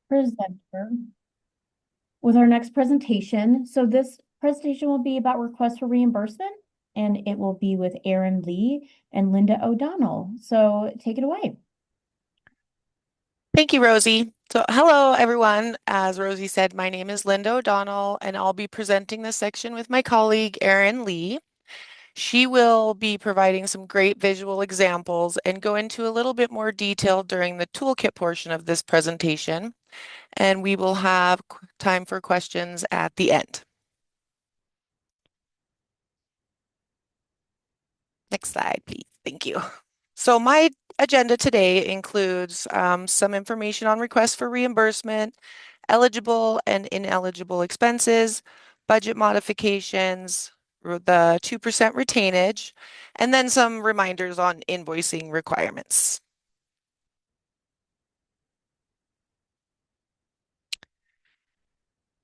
presenter with our next presentation. So this presentation will be about requests for reimbursement, and it will be with Erin Lee and Linda O'Donnell. So take it away. Thank you, Rosie. So, hello, everyone. As Rosie said, my name is Linda O'Donnell, and I'll be presenting this section with my colleague, Erin Lee. She will be providing some great visual examples and go into a little bit more detail during the toolkit portion of this presentation, and we will have time for questions at the end. Next slide, please. Thank you. So my agenda today includes some information on requests for reimbursement, eligible and ineligible expenses, budget modifications, the 2% retainage, and then some reminders on invoicing requirements.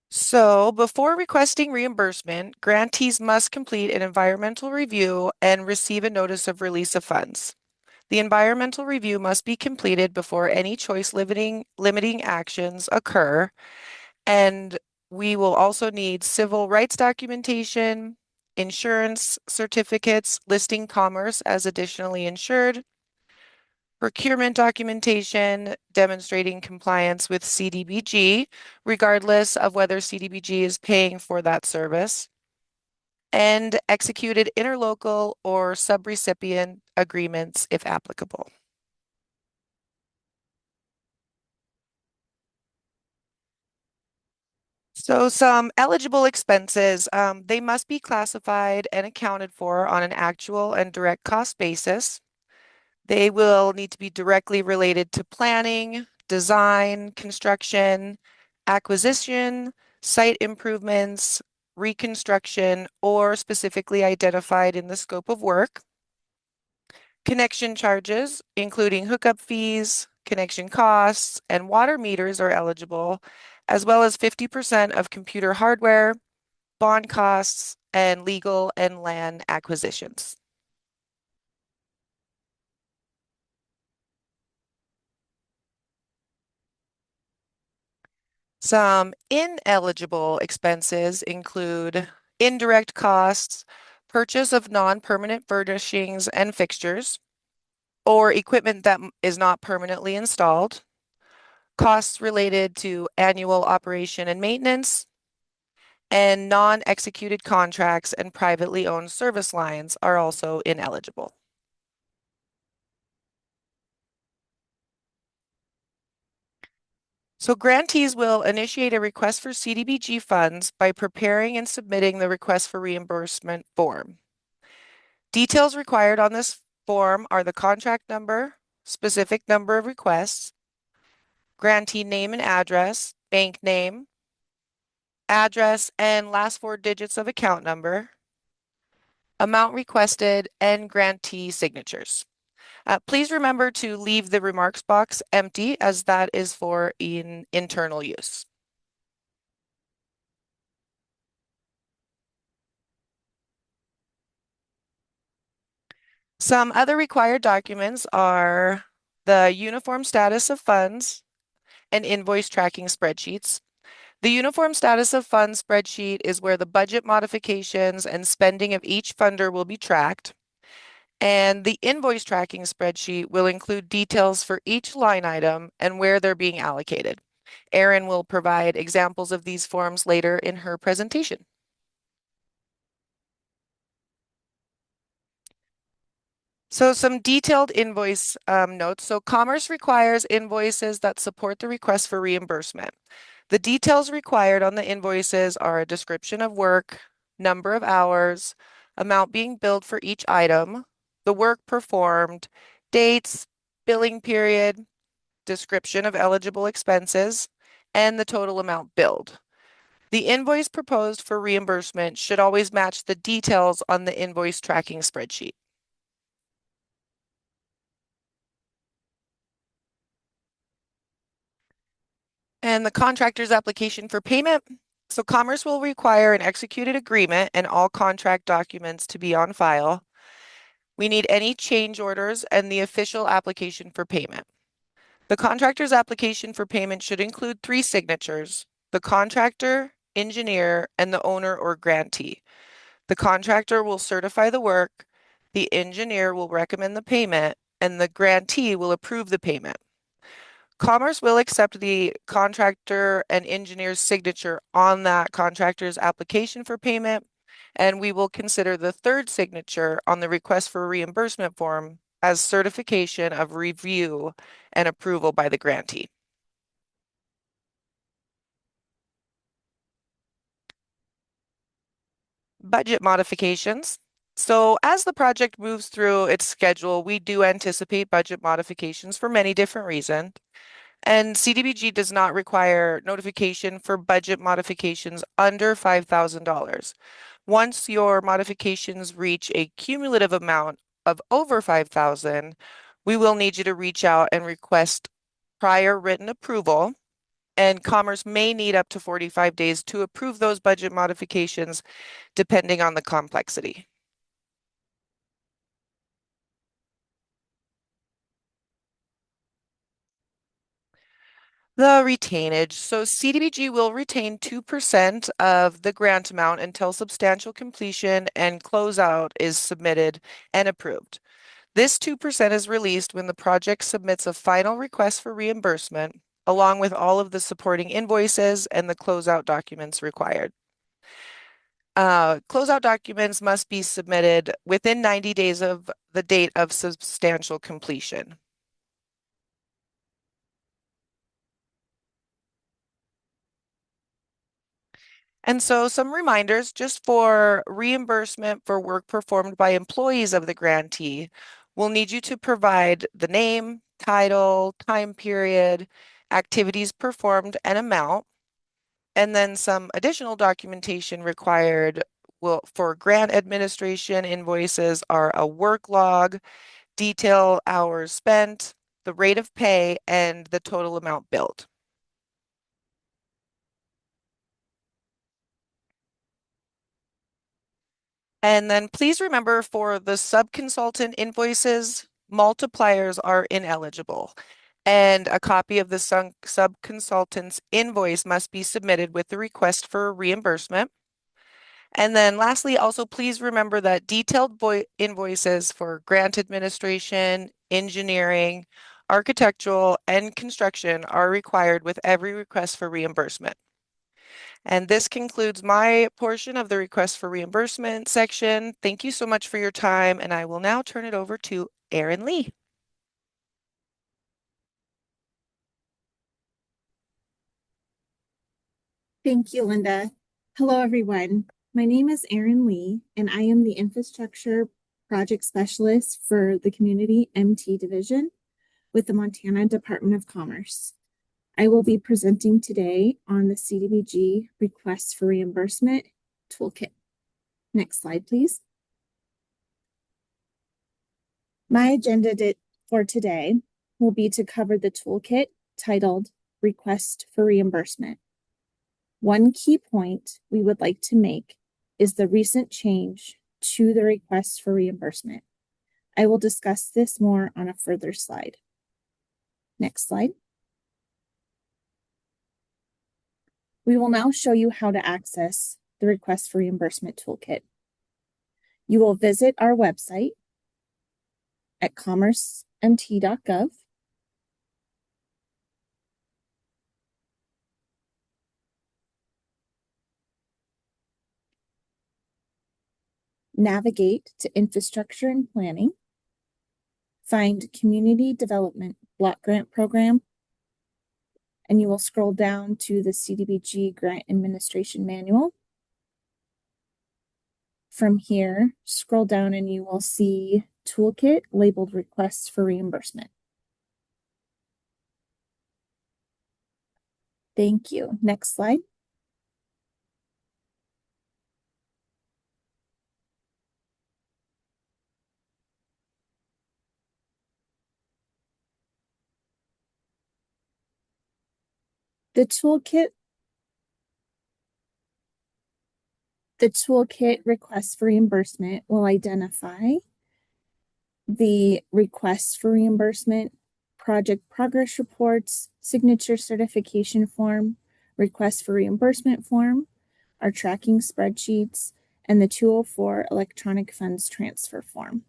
So before requesting reimbursement, grantees must complete an environmental review and receive a notice of release of funds. The environmental review must be completed before any choice limiting actions occur, and we will also need civil rights documentation, insurance certificates listing commerce as additionally insured, procurement documentation demonstrating compliance with CDBG, regardless of whether CDBG is paying for that service, and executed interlocal or subrecipient agreements if applicable. So some eligible expenses, they must be classified and accounted for on an actual and direct cost basis. They will need to be directly related to planning, design, construction, acquisition, site improvements, reconstruction, or specifically identified in the scope of work. Connection charges, including hookup fees, connection costs, and water meters are eligible, as well as 50% of computer hardware, bond costs, and legal and land acquisitions. Some ineligible expenses include indirect costs, purchase of non-permanent furnishings and fixtures, or equipment that is not permanently installed, costs related to annual operation and maintenance, and non-executed contracts and privately owned service lines are also ineligible. So grantees will initiate a request for CDBG funds by preparing and submitting the request for reimbursement form. Details required on this form are the contract number, specific number of requests, grantee name and address, bank name, address, and last four digits of account number, amount requested, and grantee signatures. Please remember to leave the remarks box empty as that is for internal use. Some other required documents are the uniform status of funds and invoice tracking spreadsheets. The uniform status of funds spreadsheet is where the budget modifications and spending of each funder will be tracked. And the invoice tracking spreadsheet will include details for each line item and where they're being allocated. Erin will provide examples of these forms later in her presentation. So some detailed invoice notes. So Commerce requires invoices that support the request for reimbursement. The details required on the invoices are a description of work, number of hours, amount being billed for each item, the work performed, dates, billing period, description of eligible expenses, and the total amount billed. The invoice proposed for reimbursement should always match the details on the invoice tracking spreadsheet. And the contractor's application for payment. So Commerce will require an executed agreement and all contract documents to be on file. We need any change orders and the official application for payment. The contractor's application for payment should include 3 signatures: the contractor, engineer, and the owner or grantee. The contractor will certify the work, the engineer will recommend the payment, and the grantee will approve the payment. Commerce will accept the contractor and engineer's signature on that contractor's application for payment, and we will consider the third signature on the request for reimbursement form as certification of review and approval by the grantee. Budget modifications. So as the project moves through its schedule, we do anticipate budget modifications for many different reasons. And CDBG does not require notification for budget modifications under $5,000. Once your modifications reach a cumulative amount of over $5,000, we will need you to reach out and request prior written approval. And Commerce may need up to 45 days to approve those budget modifications, depending on the complexity. The retainage. So CDBG will retain 2% of the grant amount until substantial completion and closeout is submitted and approved. This 2% is released when the project submits a final request for reimbursement, along with all of the supporting invoices and the closeout documents required. Closeout documents must be submitted within 90 days of the date of substantial completion. And so some reminders just for reimbursement for work performed by employees of the grantee. We'll need you to provide the name, title, time period, activities performed, and amount. And then some additional documentation required for grant administration invoices are a work log, detail hours spent, the rate of pay, and the total amount billed. And then please remember for the sub-consultant invoices, multipliers are ineligible. And a copy of the sub-consultant's invoice must be submitted with the request for reimbursement. And then lastly, also please remember that detailed invoices for grant administration, engineering, architectural, and construction are required with every request for reimbursement. And this concludes my portion of the request for reimbursement section. Thank you so much for your time, and I will now turn it over to Erin Lee. Thank you, Linda. Hello, everyone. My name is Erin Lee, and I am the Infrastructure Project Specialist for the Community MT Division with the Montana Department of Commerce. I will be presenting today on the CDBG Requests for Reimbursement Toolkit. Next slide, please. My agenda for today will be to cover the toolkit titled Request for Reimbursement. One key point we would like to make is the recent change to the request for reimbursement. I will discuss this more on a further slide. Next slide. We will now show you how to access the request for reimbursement toolkit. You will visit our website at commercemt.gov. Navigate to Infrastructure and Planning. Find Community Development Block Grant Program. And you will scroll down to the CDBG Grant Administration Manual. From here, scroll down and you will see Toolkit labeled Requests for Reimbursement. Thank you. Next slide. The toolkit request for reimbursement will identify the request for reimbursement project progress reports, signature certification form, request for reimbursement form, our tracking spreadsheets, and the 204 electronic funds transfer form.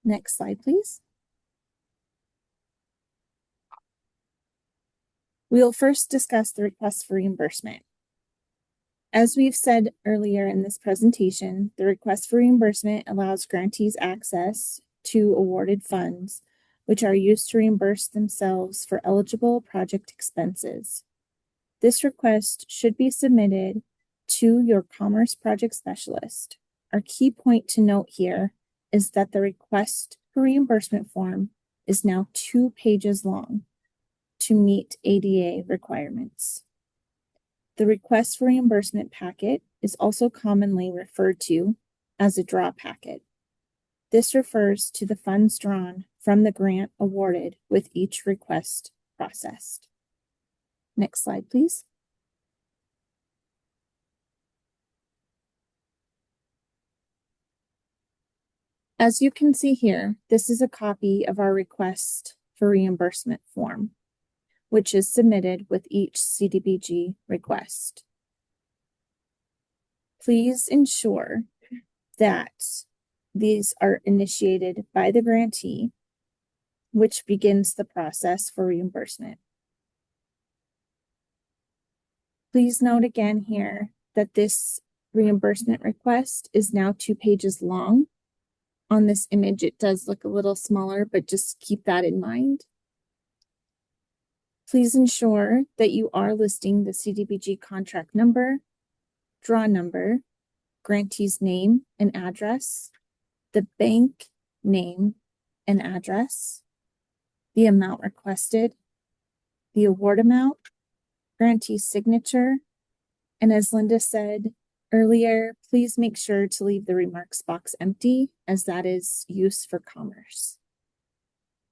Next slide, please. We'll first discuss the request for reimbursement. As we've said earlier in this presentation, the request for reimbursement allows grantees access to awarded funds, which are used to reimburse themselves for eligible project expenses. This request should be submitted to your Commerce Project Specialist. Our key point to note here is that the request for reimbursement form is now 2 pages long to meet ADA requirements. The request for reimbursement packet is also commonly referred to as a draw packet. This refers to the funds drawn from the grant awarded with each request processed. Next slide, please. As you can see here, this is a copy of our request for reimbursement form, which is submitted with each CDBG request. Please ensure that these are initiated by the grantee, which begins the process for reimbursement. Please note again here that this reimbursement request is now 2 pages long. On this image, it does look a little smaller, but just keep that in mind. Please ensure that you are listing the CDBG contract number, draw number, grantee's name and address, the bank name and address, the amount requested, the award amount, grantee's signature, and as Linda said earlier, please make sure to leave the remarks box empty, as that is used for commerce.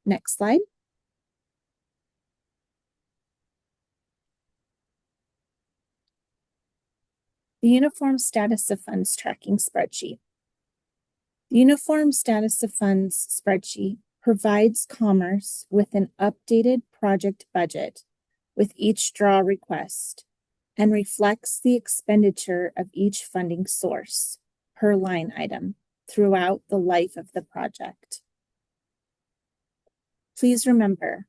Next slide. The Uniform Status of Funds Tracking Spreadsheet. The Uniform Status of Funds spreadsheet provides Commerce with an updated project budget with each draw request and reflects the expenditure of each funding source per line item throughout the life of the project. Please remember,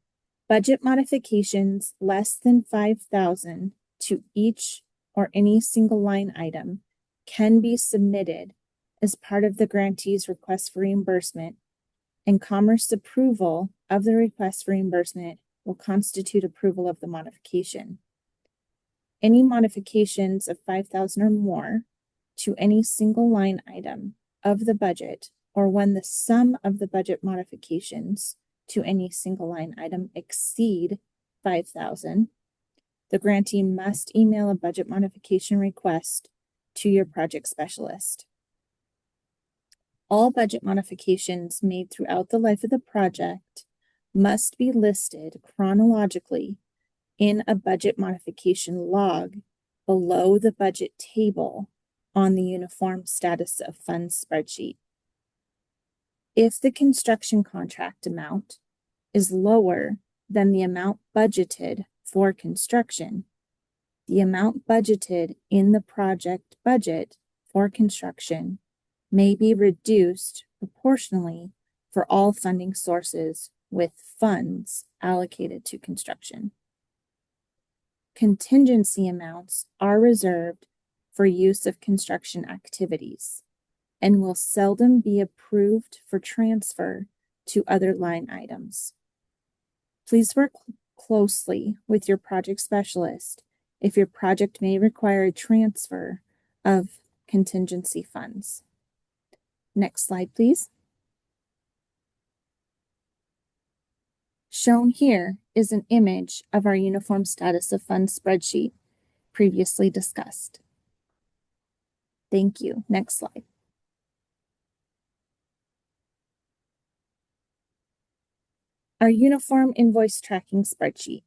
budget modifications less than $5,000 to each or any single line item can be submitted as part of the grantee's request for reimbursement, and Commerce approval of the request for reimbursement will constitute approval of the modification. Any modifications of $5,000 or more to any single line item of the budget, or when the sum of the budget modifications to any single line item exceed $5,000, the grantee must email a budget modification request to your project specialist. All budget modifications made throughout the life of the project must be listed chronologically in a budget modification log below the budget table on the Uniform Status of Funds spreadsheet. If the construction contract amount is lower than the amount budgeted for construction, the amount budgeted in the project budget for construction may be reduced proportionally for all funding sources with funds allocated to construction. Contingency amounts are reserved for use of construction activities and will seldom be approved for transfer to other line items. Please work closely with your project specialist if your project may require a transfer of contingency funds. Next slide, please. Shown here is an image of our Uniform Status of Funds spreadsheet previously discussed. Thank you. Next slide. Our Uniform Invoice Tracking Spreadsheet.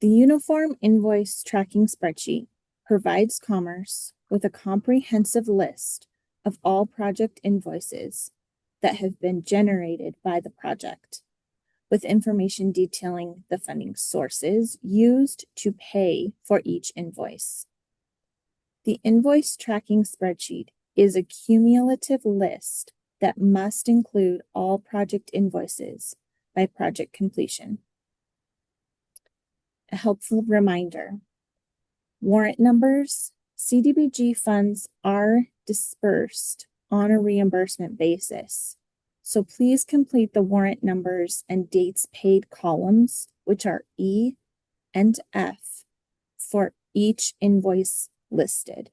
The Uniform Invoice Tracking Spreadsheet provides Commerce with a comprehensive list of all project invoices that have been generated by the project, with information detailing the funding sources used to pay for each invoice. The invoice tracking spreadsheet is a cumulative list that must include all project invoices by project completion. A helpful reminder: warrant numbers, CDBG funds are dispersed on a reimbursement basis. So please complete the warrant numbers and dates paid columns, which are E and F, for each invoice listed.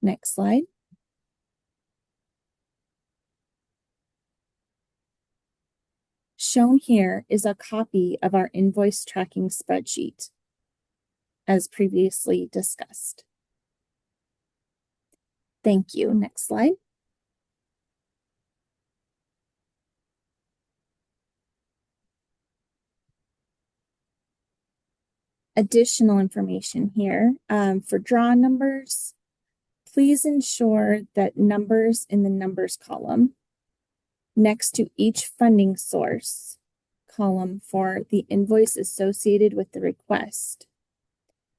Next slide. Shown here is a copy of our invoice tracking spreadsheet, as previously discussed. Thank you. Next slide. Additional information here for draw numbers. Please ensure that numbers in the numbers column next to each funding source column for the invoice associated with the request.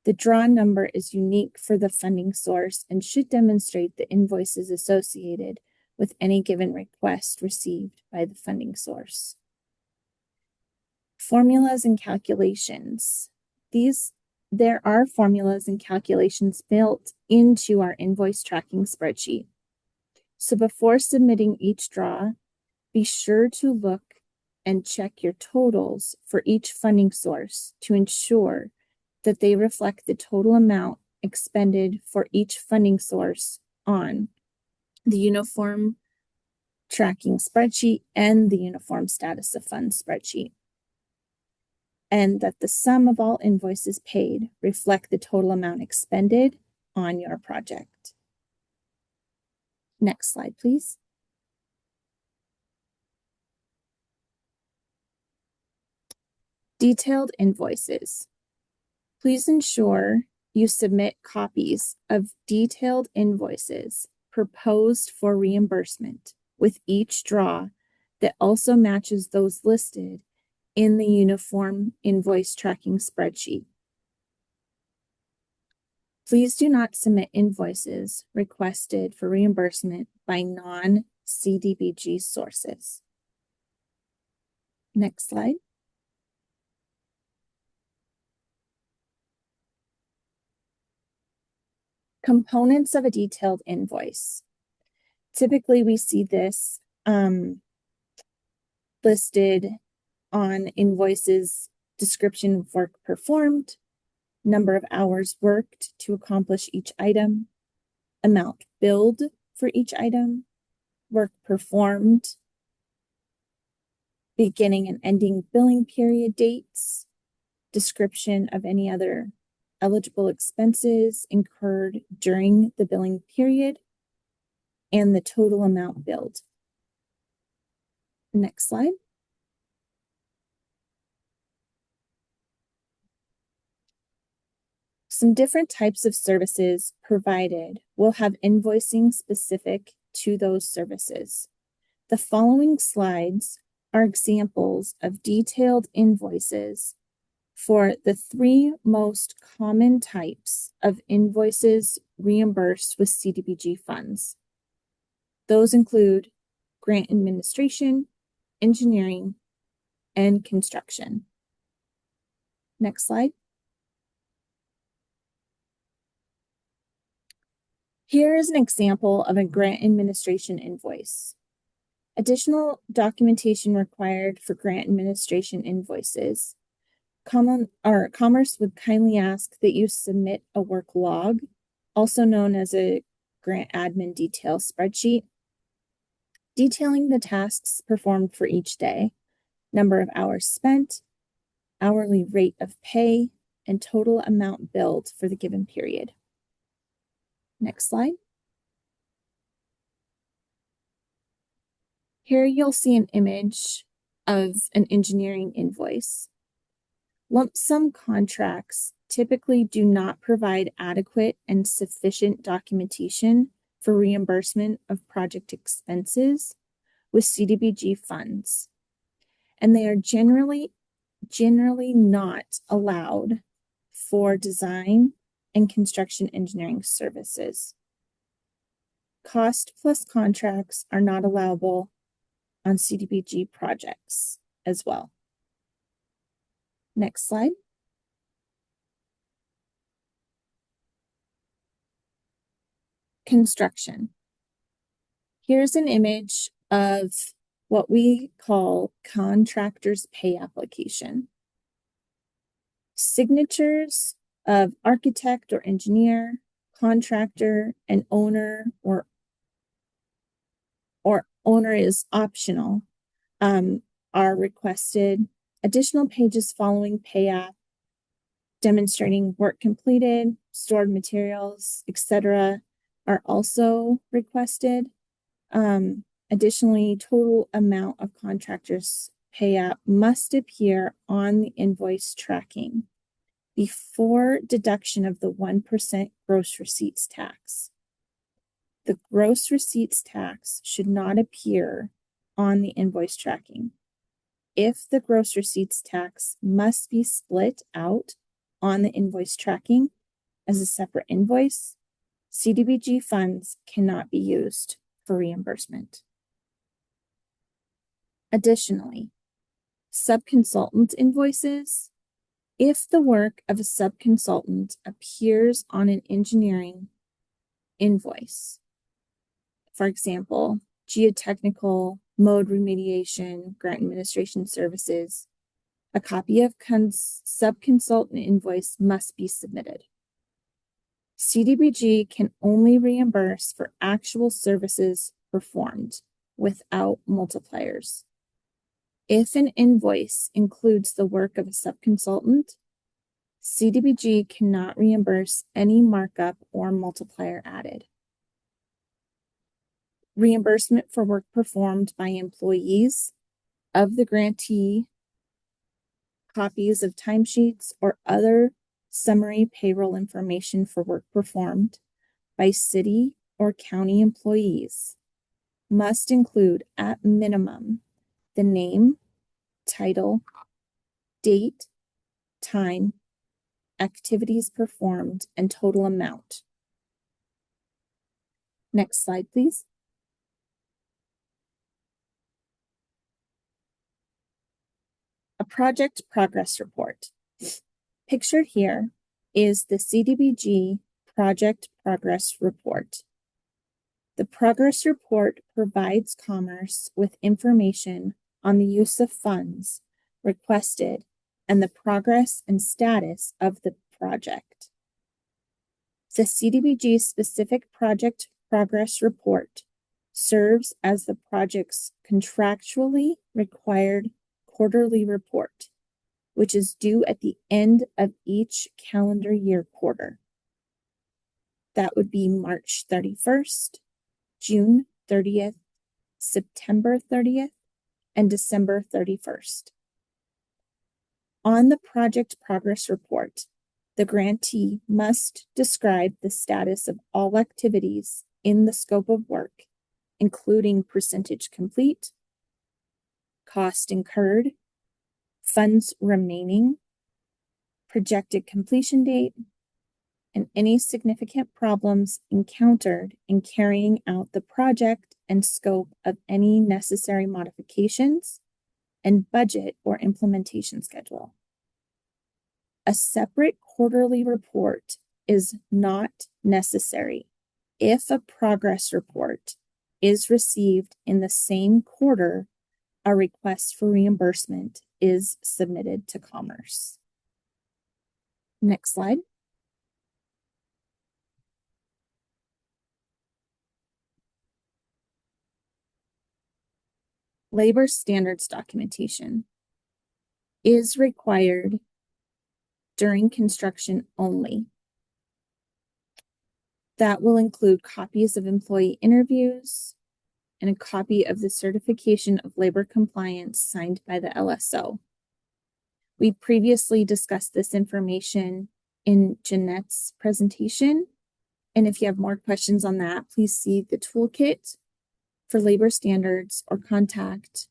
The draw number is unique for the funding source and should demonstrate the invoices associated with any given request received by the funding source. Formulas and calculations. There are formulas and calculations built into our invoice tracking spreadsheet. So before submitting each draw, be sure to look and check your totals for each funding source to ensure that they reflect the total amount expended for each funding source on the uniform tracking spreadsheet and the uniform status of funds spreadsheet, and that the sum of all invoices paid reflect the total amount expended on your project. Next slide, please. Detailed invoices. Please ensure you submit copies of detailed invoices proposed for reimbursement with each draw that also matches those listed in the uniform invoice tracking spreadsheet. Please do not submit invoices requested for reimbursement by non-CDBG sources. Next slide. Components of a detailed invoice. Typically, we see this listed on invoices: description of work performed, number of hours worked to accomplish each item, amount billed for each item, work performed, beginning and ending billing period dates, description of any other eligible expenses incurred during the billing period, and the total amount billed. Next slide. Some different types of services provided will have invoicing specific to those services. The following slides are examples of detailed invoices for the 3 most common types of invoices reimbursed with CDBG funds. Those include grant administration, engineering, and construction. Next slide. Here is an example of a grant administration invoice. Additional documentation required for grant administration invoices. Commerce would kindly ask that you submit a work log, also known as a grant admin detail spreadsheet, detailing the tasks performed for each day, number of hours spent, hourly rate of pay, and total amount billed for the given period. Next slide. Here you'll see an image of an engineering invoice. Lump sum contracts typically do not provide adequate and sufficient documentation for reimbursement of project expenses with CDBG funds. and they are generally not allowed for design and construction engineering services. Cost plus contracts are not allowable on CDBG projects as well. Next slide. Construction. Here's an image of what we call contractor's pay application. Signatures of architect or engineer, contractor, and owner, or owner is optional, are requested. Additional pages following pay app demonstrating work completed, stored materials, etc. are also requested. Additionally, total amount of contractors pay app must appear on the invoice tracking before deduction of the 1% gross receipts tax. The gross receipts tax should not appear on the invoice tracking. If the gross receipts tax must be split out on the invoice tracking as a separate invoice, CDBG funds cannot be used for reimbursement. Additionally, subconsultant invoices, if the work of a subconsultant appears on an engineering invoice, for example, geotechnical, mode remediation, grant administration services, a copy of subconsultant invoice must be submitted. CDBG can only reimburse for actual services performed without multipliers. If an invoice includes the work of a subconsultant, CDBG cannot reimburse any markup or multiplier added. Reimbursement for work performed by employees of the grantee, copies of timesheets, or other summary payroll information for work performed by city or county employees must include at minimum the name, title, date, time, activities performed, and total amount. Next slide, please. A project progress report. Pictured here is the CDBG project progress report. The progress report provides Commerce with information on the use of funds requested and the progress and status of the project. The CDBG specific project progress report serves as the project's contractually required quarterly report, which is due at the end of each calendar year quarter. That would be March 31st, June 30th, September 30th, and December 31st. On the project progress report, the grantee must describe the status of all activities in the scope of work, including percentage complete, cost incurred, funds remaining, projected completion date, and any significant problems encountered in carrying out the project and scope of any necessary modifications and budget or implementation schedule. A separate quarterly report is not necessary if a progress report is received in the same quarter a request for reimbursement is submitted to Commerce. Next slide. Labor standards documentation is required during construction only. That will include copies of employee interviews and a copy of the certification of labor compliance signed by the LSO. We previously discussed this information in Jeanette's presentation, and if you have more questions on that, please see the toolkit for labor standards or contact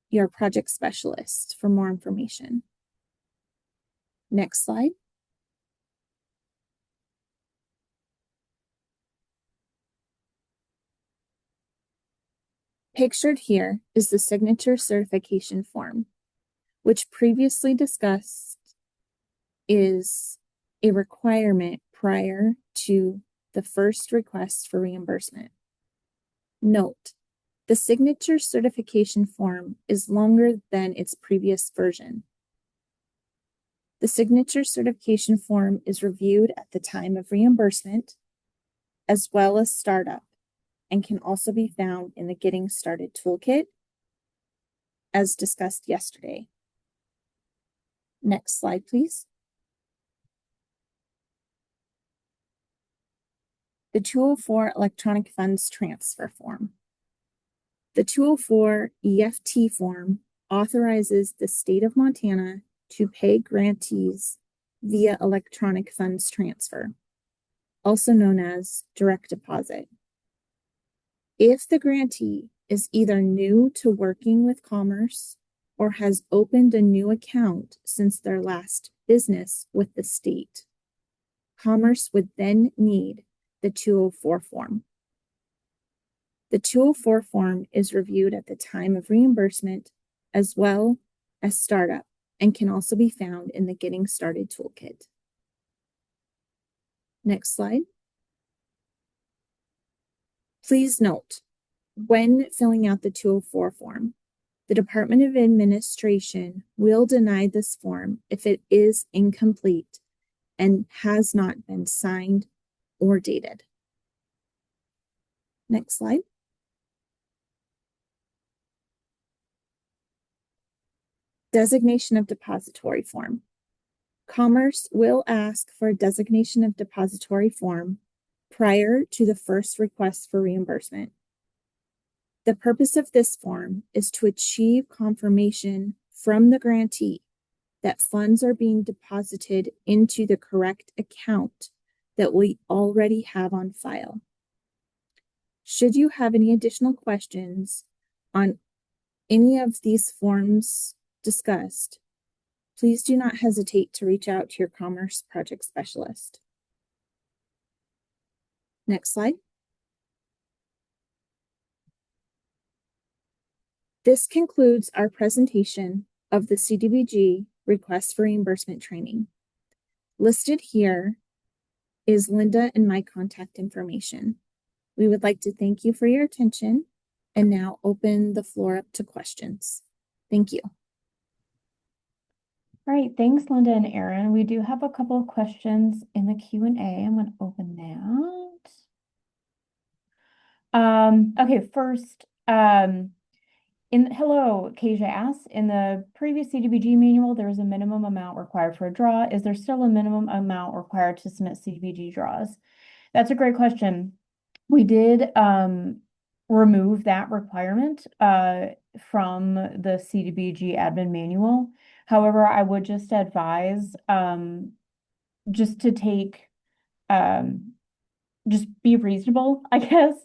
your project specialist for more information. Next slide. Pictured here is the signature certification form, which previously discussed is a requirement prior to the first request for reimbursement. Note, the signature certification form is longer than its previous version. The signature certification form is reviewed at the time of reimbursement, as well as startup, and can also be found in the Getting Started toolkit, as discussed yesterday. Next slide, please. The 204 Electronic Funds Transfer Form. The 204 EFT form authorizes the state of Montana to pay grantees via electronic funds transfer, also known as direct deposit. If the grantee is either new to working with Commerce or has opened a new account since their last business with the state, Commerce would then need the 204 form. The 204 form is reviewed at the time of reimbursement as well as startup and can also be found in the Getting Started toolkit. Next slide. Please note, when filling out the 204 form, the Department of Administration will deny this form if it is incomplete and has not been signed or dated. Next slide. Designation of depository form. Commerce will ask for a designation of depository form prior to the first request for reimbursement. The purpose of this form is to achieve confirmation from the grantee that funds are being deposited into the correct account that we already have on file. Should you have any additional questions on any of these forms discussed, please do not hesitate to reach out to your Commerce project specialist. Next slide. This concludes our presentation of the CDBG request for reimbursement training. Listed here is Linda and my contact information. We would like to thank you for your attention and now open the floor up to questions. Thank you. All right, thanks, Linda and Aaron. We do have a couple of questions in the Q&A. I'm going to open that. Okay, first, hello, Kasia asks, in the previous CDBG manual, there was a minimum amount required for a draw. Is there still a minimum amount required to submit CDBG draws? That's a great question. We did remove that requirement from the CDBG admin manual. However, I would just advise just to take, just be reasonable, I guess.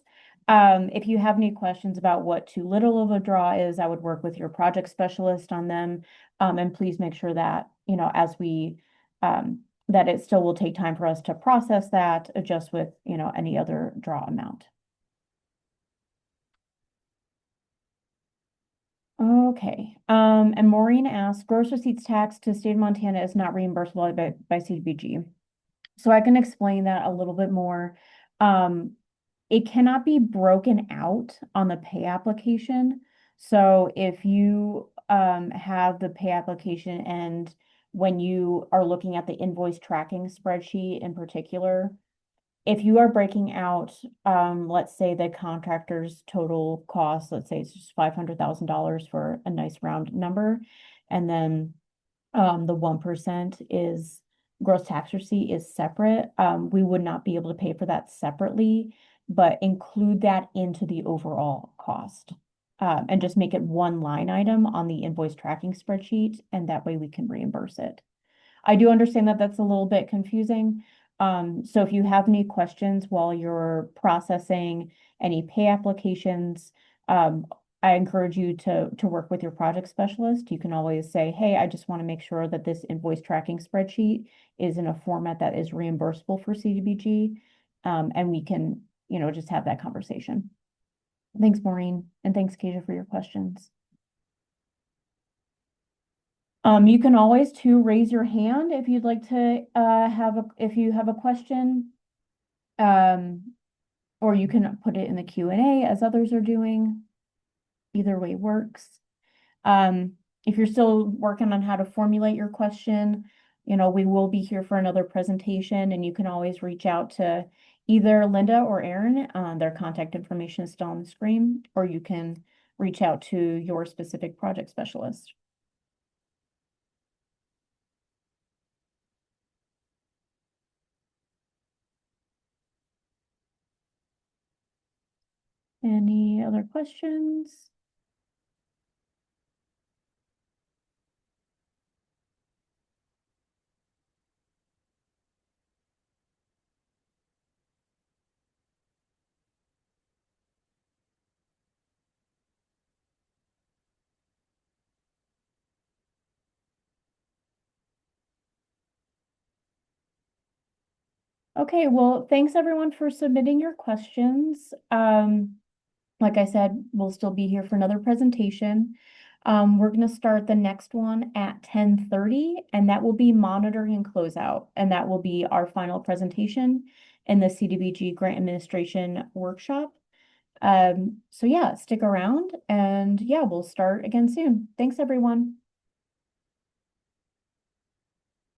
If you have any questions about what too little of a draw is, I would work with your project specialist on them. And please make sure that, you know, as we, that it still will take time for us to process that, just with, you know, any other draw amount. Okay, and Maureen asks, gross receipts tax to the state of Montana is not reimbursable by CDBG. So I can explain that a little bit more. It cannot be broken out on the pay application. So if you have the pay application and when you are looking at the invoice tracking spreadsheet in particular, if you are breaking out, let's say the contractor's total cost, let's say it's just $500,000 for a nice round number, and then the 1% is gross tax receipt is separate, we would not be able to pay for that separately, but include that into the overall cost. And just make it one line item on the invoice tracking spreadsheet, and that way we can reimburse it. I do understand that that's a little bit confusing. So if you have any questions while you're processing any pay applications, I encourage you to work with your project specialist. You can always say, hey, I just want to make sure that this invoice tracking spreadsheet is in a format that is reimbursable for CDBG. And we can, just have that conversation. Thanks, Maureen, and thanks, Keisha, for your questions. You can always raise your hand if you'd like to if you have a question. Or you can put it in the Q&A as others are doing. Either way works. If you're still working on how to formulate your question, we will be here for another presentation, and you can always reach out to either Linda or Aaron. Their contact information is still on the screen, or you can reach out to your specific project specialist. Any other questions? Okay, well, thanks everyone for submitting your questions. Like I said, we'll still be here for another presentation. We're going to start the next one at 10:30, and that will be monitoring and closeout, and that will be our final presentation in the CDBG Grant Administration workshop. So yeah, stick around, and yeah, we'll start again soon. Thanks, everyone.